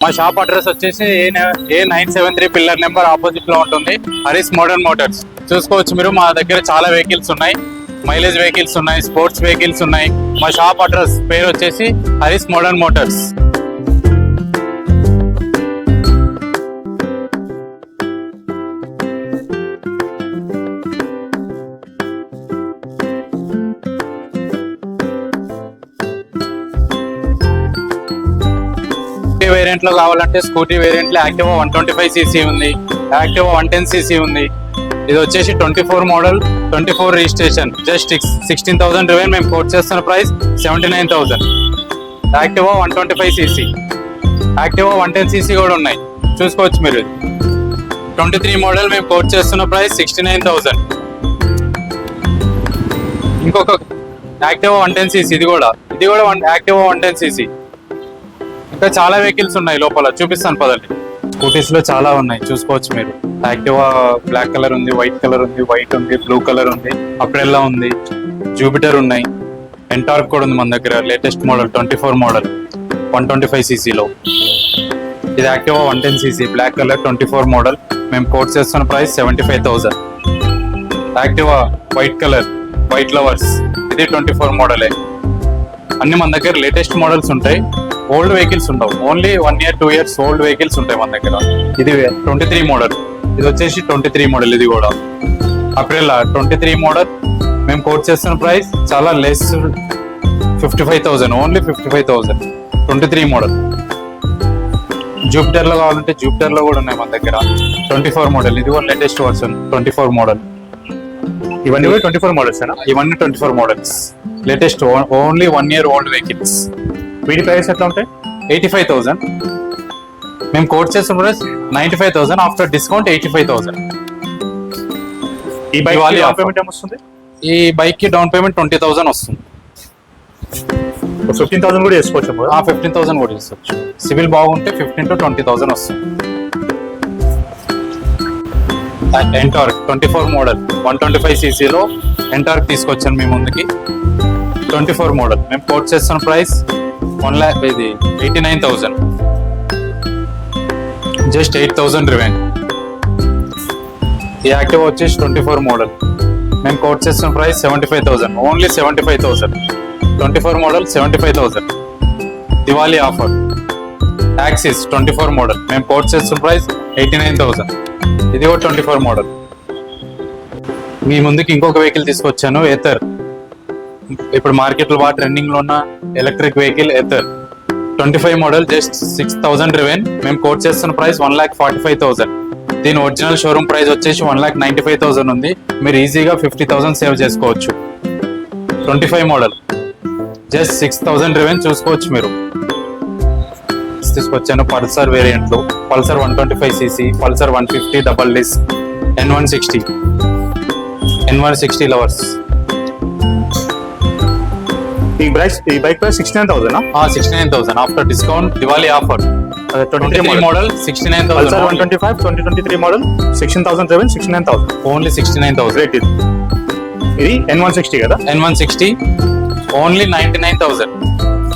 మా shop address వచ్చేసి A973 pillar number opposite లో ఉంటుంది, హరీస్ మోడర్న్ మోటార్స్. చూసుకోవచ్చు మీరు, మా దగ్గర చాలా వెహికల్స్ ఉన్నాయి, మైలేజ్ వెహికల్స్ ఉన్నాయి, స్పోర్ట్స్ వెహికల్స్ ఉన్నాయి. మా షాప్ అడ్రస్ పేరు వచ్చేసి హరీస్ మోడర్న్ మోటార్స్. వేరియంట్ లో కావాలంటే స్కూటీ వేరియంట్ లో యాక్టివా 125cc ఉంది, యాక్టివా 110cc ఉంది. ఇది వచ్చేసి 24 మోడల్, 24 రిజిస్ట్రేషన్, జస్ట్ 16,000 రివైన్. మేము కోట్ చేస్తున్న price 79,000. Activa 125cc, Activa 110cc కూడా ఉన్నాయి, చూసుకోవచ్చు మీరు. 23 మోడల్, మేము కోట్ చేస్తున్న ప్రైస్ 69,000. ఇంకొక యాక్టివా 110cc, ఇది కూడా యాక్టివా 110cc. ఇంకా చాలా వెహికల్స్ ఉన్నాయి లోపల, చూపిస్తాను పదండి. స్కూటీస్ లో చాలా ఉన్నాయి, చూసుకోవచ్చు మీరు. యాక్టివా బ్లాక్ కలర్ ఉంది, వైట్ కలర్ ఉంది, వైట్ ఉంది, బ్లూ కలర్ ఉంది, అప్రెల్లా ఉంది, జూపిటర్ ఉన్నాయి, ఎంటార్క్ కూడా ఉంది మన దగ్గర. లేటెస్ట్ మోడల్ 24 మోడల్ 125cc లో. ఇది Activa 110cc black colour 24 model. మేము కోట్ చేస్తున్న price 75,000. Activa white colour, white lovers, ఇది 24 మోడలే. అన్ని మన దగ్గర లేటెస్ట్ మోడల్స్ ఉంటాయి, ఓల్డ్ వెహికల్స్ ఉండవు. Only 1 year 2 years old vehicles ఉంటాయి మన దగ్గర. ఇది 23 మోడల్, ఇది వచ్చేసి 23 మోడల్. ఇది కూడా అప్రిల్ 23 మోడల్. మేము కోట్ చేస్తున్న ప్రైస్ చాలా లెస్, 55,000, ఓన్లీ 55,000. 23 మోడల్. జూపిటర్ లో కావాలంటే జూపిటర్ లో కూడా ఉన్నాయి మన దగ్గర. 24 మోడల్, ఇది కూడా లేటెస్ట్ వర్షన్ 24 మోడల్. ఇవన్నీ 24 మోడల్స్. ఇవన్నీ 24 models, latest, only 1 year old vehicles. వీటి ప్రైస్ ఎట్లా ఉంటాయి? 85,000. మేము కోట్ చేస్తున్న ప్రైస్ 95,000, ఆఫ్టర్ డిస్కౌంట్ 85,000. ఈ బైక్ డౌన్ పేమెంట్ ఏమొస్తుంది? ఈ బైక్ కి డౌన్ పేమెంట్ 20,000 వస్తుంది. 15,000 కూడా చేసుకోవచ్చు. 15,000 కూడా చేసుకోవచ్చు. సివిల్ బాగుంటే 15 to 20,000 వస్తుంది. ఎంటార్క్ 24 మోడల్ 125cc లో ఎంటార్క్ తీసుకొచ్చాను మీ ముందుకి. 24 మోడల్. మేము కోట్ చేస్తున్న ప్రైస్ 89,000, జస్ట్ 8,000 రివైన్. ఈ యాక్టివ్ వచ్చేసి 24 మోడల్. మేము కోట్ చేస్తున్న price 75,000, only 75,000. 24 model 75,000. Diwali offer. Axis 24 model. మేము కోట్ చేస్తున్న ప్రైస్ 89,000. ఇది కూడా 24 మోడల్. మీ ముందుకి ఇంకొక వెహికల్ తీసుకొచ్చాను, ఎథర్. ఇప్పుడు మార్కెట్ లో బాగా ట్రెండింగ్ లో ఉన్న electric vehicle Ather 25 model, just 6,000 రివైన్. మేము కోట్ చేస్తున్న ప్రైస్ 1,45,000. దీని ఒరిజినల్ షోరూమ్ ప్రైస్ వచ్చేసి 1,95,000 ఉంది. మీరు ఈజీగా 50,000 సేవ్ చేసుకోవచ్చు. 25 మోడల్, జస్ట్ 6,000 రివైన్, చూసుకోవచ్చు మీరు. తీసుకొచ్చాను పల్సర్ వేరియంట్ లో, Pulsar 125cc, Pulsar 150 double disc, N160 lovers. ఈ bike price 69,000. 69,000 after discount, Diwali offer. 23 model 69,000. 125 2023 model 16,000 రివైన్, 69,000, ఓన్లీ 69,000 రేట్. ఇది N160 కదా? N160 only 99,000.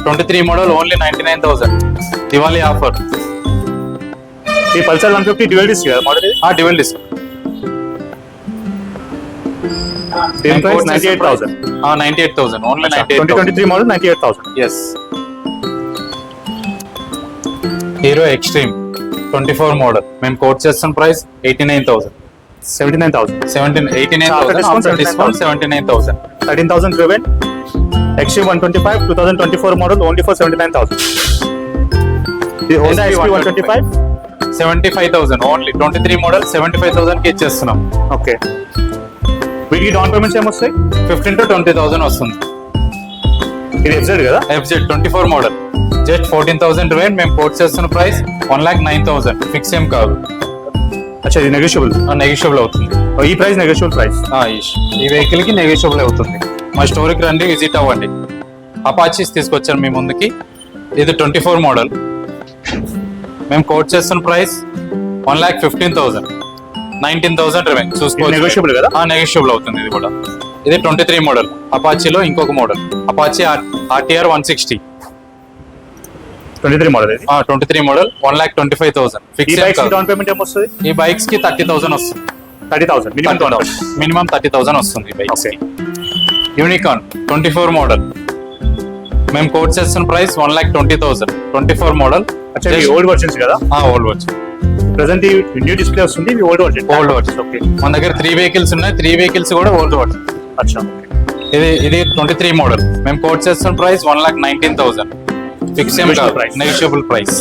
23 model only 99,000, Diwali offer. ఈ పల్సర్ 150 డ్యూయల్ డిస్క్ కదా మోడల్? Dual disc. దీని price 98,000. 98,000, only 98,000. 2023 model 98,000. Yes. Hero Xtreme 24 model. మేము quote చేస్తున్న price 89,000. 79,000. 89,000 after discount 79,000. 13,000 రివైన్. Extreme 125 2024 model only for 79,000. The Honda XP 125 75,000 only. 23 model 75,000 కి ఇచ్చేస్తున్నాం. Okay. వీటికి down payments ఏమొస్తాయి? 15 to 20,000 వస్తుంది. ఇది FZ కదా? FZ 24 model, just 14,000 రివైన్. మేము కోట్ చేస్తున్న ప్రైస్ 1,09,000, ఫిక్స్ ఏం కాదు. అచ్చా, ఇది నెగోషియబుల్ అవుతుంది. ఈ ప్రైస్ నెగోషియబుల్ ప్రైస్. ఈ వెహికల్ కి నెగోషియబుల్ అవుతుంది. మా స్టోర్కి రండి, విజిట్ అవ్వండి. అపాచీస్ తీసుకొచ్చాను మీ ముందుకి. ఇది 24 మోడల్. మేము కోట్ చేస్తున్న ప్రైస్ 1,15,000, 19,000 రివైన్. చూసుకోవచ్చు, నెగోషియబుల్ కదా? నెగోషియబుల్ అవుతుంది. ఇది కూడా ఇది 23 మోడల్. అపాచీలో ఇంకొక మోడల్, అపాచీ RTR 160. 23 మోడల్ ఇది. 23 మోడల్ 1,25,000 ఈ ఫిక్స్ బైక్స్ డౌన్ పేమెంట్ ఏం వస్తుంది? ఈ బైక్స్ కి 30,000 వస్తుంది. 30,000 మినిమం. మినిమం 30,000 వస్తుంది ఈ బైక్స్. ఓకే. యూనికార్న్ 24 మోడల్ మేము కోట్ చేస్తున్న ప్రైస్ 1,20,000. 24 మోడల్ అచ్చా ఇవి ఓల్డ్ వర్షన్స్ కదా? Old version. ప్రెసెంట్ ఈ న్యూ డిస్ప్లే వస్తుంది, ఇవి old version. Old version. Okay. మన దగ్గర 3 వెహికల్స్ ఉన్నాయి, 3 వెహికల్స్ కూడా ఓల్డ్ వర్షన్. అచ్చా. ఇది 23 మోడల్ మేము కోట్ చేస్తున్న ప్రైస్ 1,19,000 ఫిక్స్ ఏం కాదు, నెగోషియబుల్ ప్రైస్.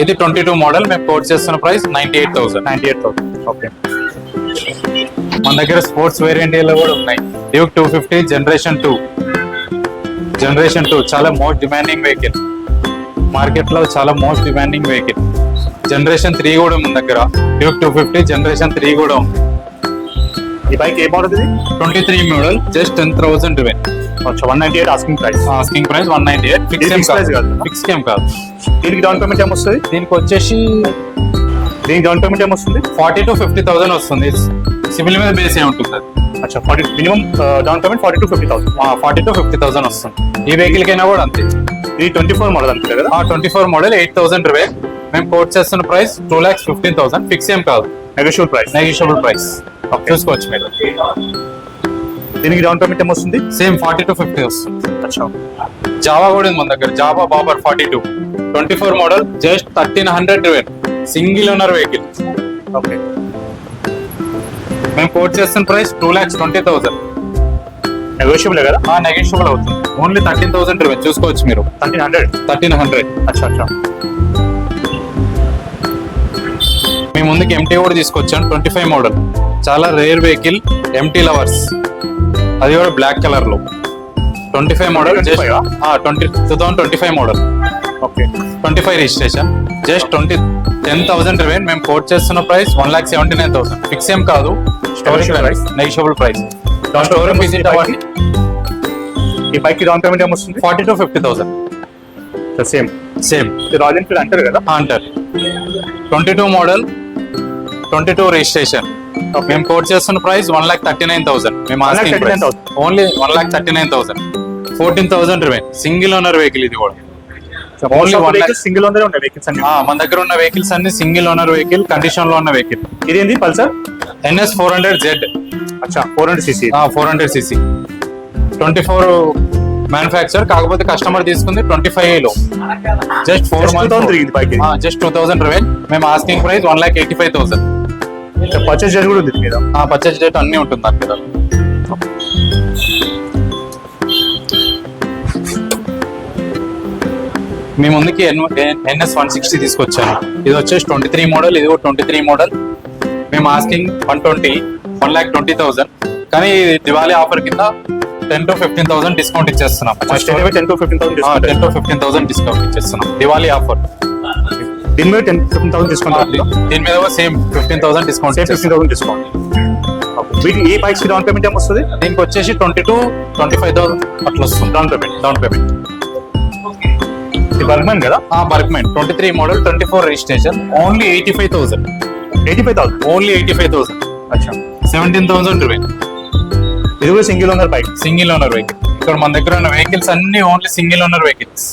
ఇది 22 మోడల్ మేము కోట్ చేస్తున్న ప్రైస్ 98,000. 98,000. ఓకే. మన దగ్గర స్పోర్ట్స్ వేరియంట్ లో కూడా ఉన్నాయి. డ్యూక్ 250 జనరేషన్ 2 చాలా మోస్ట్ డిమాండింగ్ వెహికల్, మార్కెట్ లో చాలా మోస్ట్ డిమాండింగ్ వెహికల్. జనరేషన్ 3 కూడా ఉంది మన దగ్గర. డ్యూక్ 250 జనరేషన్ 3 కూడా ఉంది. ఈ బైక్ ఏ మోడల్ ఇది? 23 మోడల్ జస్ట్ 10,000 రివెన్. అచ్చా 198 ఆస్కింగ్ ప్రైస్. Asking price 198. ఇది fixed price కాదు. ఫిక్స్ ఏం కాదు. దీనికి డౌన్ పేమెంట్ ఏం వస్తుంది? దీనికి వచ్చేసి దీనికి డౌన్ పేమెంట్ ఏం వస్తుంది? 40,000 to 50,000 వస్తుంది. సివిల్ మీద బేస్ ఏ ఉంటుంది అది. అచ్చా 40 minimum down payment 40,000 to 50,000. 40,000 to 50,000 వస్తుంది. ఈ వెహికల్ కైనా కూడా అంతే. ఇది 24 మోడల్ అంతే కదా? 24 మోడల్ 8,000 రివెన్ మేము కోట్ చేస్తున్న ప్రైస్ 2,15,000 ఫిక్స్ ఏం కాదు, నెగోషియబుల్ ప్రైస్. Negotiable price. చూసుకోవచ్చు మీరు. దీనికి డౌన్ పేమెంట్ ఏం వస్తుంది? సేమ్ 40,000 to 50,000 వస్తుంది. అచ్చా. జావా కూడా ఉంది మన దగ్గర. Java Babur 42 24 model just 1,300 రివెన్ single owner vehicle. Okay. మేము కోట్ చేస్తున్న ప్రైస్ 2,20,000. నెగోషియబుల్ కదా? నెగోషియబుల్ అవుతుంది. ఓన్లీ 13,000 రివెన్. చూసుకోవచ్చు మీరు. 1,300. అచ్చా అచ్చా. మీ ముందుకి ఎంటీ కూడా తీసుకొచ్చాను. 25 మోడల్ చాలా రేర్ వెహికల్, ఎంటీ లవర్స్. అది కూడా బ్లాక్ కలర్ లో 25 model. 2025 model. Okay. 25 registration just 10,000 రివెన్ మేము కోట్ చేస్తున్న ప్రైస్ 1,79,000 ఫిక్స్ ఏం కాదు, storing price, negotiable price. Showroom visit అవ్వండి. ఈ బైక్ డౌన్ పేమెంట్ ఏం వస్తుంది? 40,000 to 50,000 సేమ్. రాయల్ ఎన్ఫీల్డ్ అంటారు కదా? అంటారు. 22 మోడల్ 22 రిజిస్ట్రేషన్ మేము కోట్ చేస్తున్న ప్రైస్ 1,39,000. మేము asking price only 1,39,000. 14,000 రివెన్ single owner vehicle. ఇది కూడా ఓన్లీ సింగిల్ ఓనర్ ఉన్న వెహికల్స్ అన్ని మన దగ్గర ఉన్న వెహికల్స్ అన్ని సింగిల్ ఓనర్ వెహికల్ కండిషన్ లో ఉన్న వెహికల్. ఇది ఏంది? Pulsar NS 400Z. అచ్చా 400cc. 400cc 24 మ్యానుఫ్యాక్చర్, కాకపోతే కస్టమర్ తీసుకుంది 25 లో. జస్ట్ 4 months తిరిగింది బైక్. జస్ట్ 2,000 రివెన్ మేము ఆస్కింగ్ ప్రైస్ 1,85,000. పర్చేస్ డేట్ కూడా ఉంది మీద. పర్చేజ్ డేట్ అన్ని ఉంటుంది దాని మీద. మీ ముందుకి NS 160 తీసుకొచ్చాను. ఇది వచ్చేసి 23 మోడల్. ఇది కూడా 23 మోడల్. మేము ఆస్కింగ్ 120, 1,20,000. కానీ దివాళీ ఆఫర్ కింద 10,000 to 15,000 డిస్కౌంట్ ఇచ్చేస్తున్నాం. 10,000 to 15,000. 10,000 to 15,000 డిస్కౌంట్ ఇచ్చేస్తున్నాం దివాళీ ఆఫర్. దీని మీద 10,000 to 15,000 డిస్కౌంట్. దీని మీద సేమ్ 15,000 డిస్కౌంట్. 15,000 డిస్కౌంట్. వీటి ఈ బైక్స్ డౌన్ పేమెంట్ ఏం వస్తుంది? దీనికి వచ్చేసి 22,000-25,000 అట్లా వస్తుంది డౌన్ పేమెంట్. ఇది బర్గ్మన్ కదా? Burgman 23 model 24 registration only 85,000. 85,000 only 85,000. అచ్చా 17,000 రివెన్. ఇది కూడా single owner bike. Single owner vehicle. ఇక్కడ మన దగ్గర ఉన్న వెహికల్స్ అన్ని ఓన్లీ సింగిల్ ఓనర్ వెహికల్స్.